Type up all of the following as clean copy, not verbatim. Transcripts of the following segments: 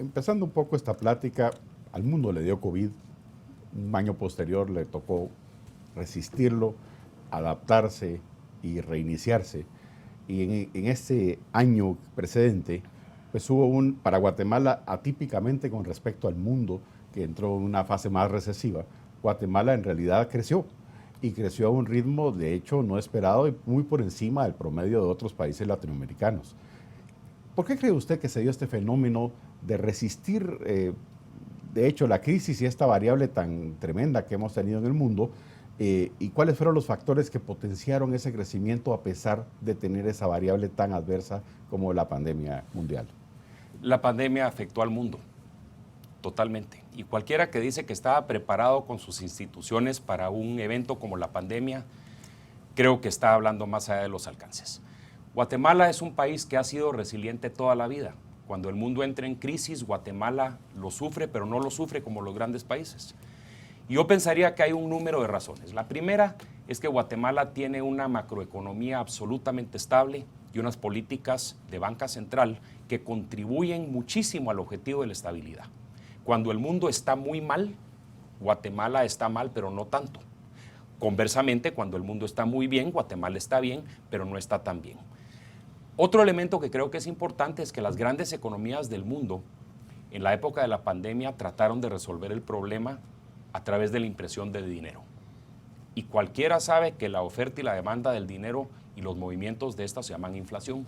Empezando un poco esta plática, al mundo le dio COVID, un año posterior le tocó resistirlo, adaptarse y reiniciarse. Y en este año precedente, pues hubo para Guatemala, atípicamente con respecto al mundo, que entró en una fase más recesiva, Guatemala en realidad creció, y creció a un ritmo de hecho no esperado y muy por encima del promedio de otros países latinoamericanos. ¿Por qué cree usted que se dio este fenómeno de resistir, de hecho, la crisis y esta variable tan tremenda que hemos tenido en el mundo? ¿Y cuáles fueron los factores que potenciaron ese crecimiento a pesar de tener esa variable tan adversa como la pandemia mundial? La pandemia afectó al mundo totalmente. Y cualquiera que dice que estaba preparado con sus instituciones para un evento como la pandemia, creo que está hablando más allá de los alcances. Guatemala es un país que ha sido resiliente toda la vida. Cuando el mundo entra en crisis, Guatemala lo sufre, pero no lo sufre como los grandes países. Y yo pensaría que hay un número de razones. La primera es que Guatemala tiene una macroeconomía absolutamente estable y unas políticas de banca central que contribuyen muchísimo al objetivo de la estabilidad. Cuando el mundo está muy mal, Guatemala está mal, pero no tanto. Conversamente, cuando el mundo está muy bien, Guatemala está bien, pero no está tan bien. Otro elemento que creo que es importante es que las grandes economías del mundo, en la época de la pandemia, trataron de resolver el problema a través de la impresión de dinero. Y cualquiera sabe que la oferta y la demanda del dinero y los movimientos de esta se llaman inflación.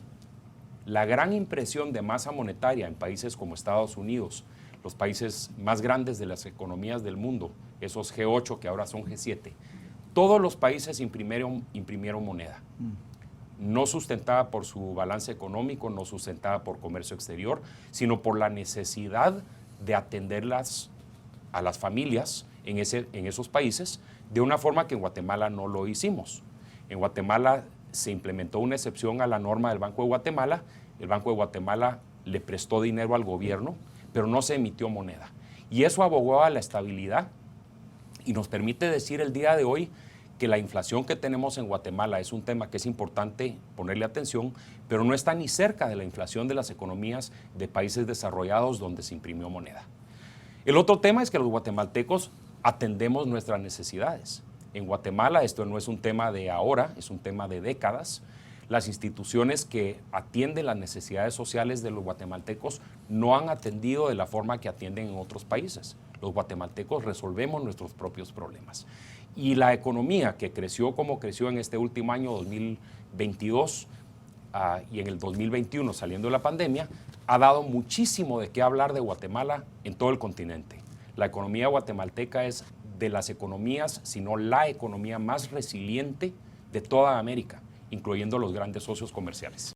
La gran impresión de masa monetaria en países como Estados Unidos, los países más grandes de las economías del mundo, esos G8 que ahora son G7, todos los países imprimieron moneda. No sustentada por su balance económico, no sustentada por comercio exterior, sino por la necesidad de atenderlas a las familias en esos países de una forma que en Guatemala no lo hicimos. En Guatemala se implementó una excepción a la norma del Banco de Guatemala. El Banco de Guatemala le prestó dinero al gobierno, pero no se emitió moneda. Y eso abogó a la estabilidad y nos permite decir el día de hoy que la inflación que tenemos en Guatemala es un tema que es importante ponerle atención, pero no está ni cerca de la inflación de las economías de países desarrollados donde se imprimió moneda. El otro tema es que los guatemaltecos atendemos nuestras necesidades. En Guatemala esto no es un tema de ahora, es un tema de décadas. Las instituciones que atienden las necesidades sociales de los guatemaltecos no han atendido de la forma que atienden en otros países. Los guatemaltecos resolvemos nuestros propios problemas. Y la economía que creció como creció en este último año 2022 y en el 2021 saliendo de la pandemia, ha dado muchísimo de qué hablar de Guatemala en todo el continente. La economía guatemalteca es de las economías, si no la economía más resiliente de toda América, incluyendo los grandes socios comerciales.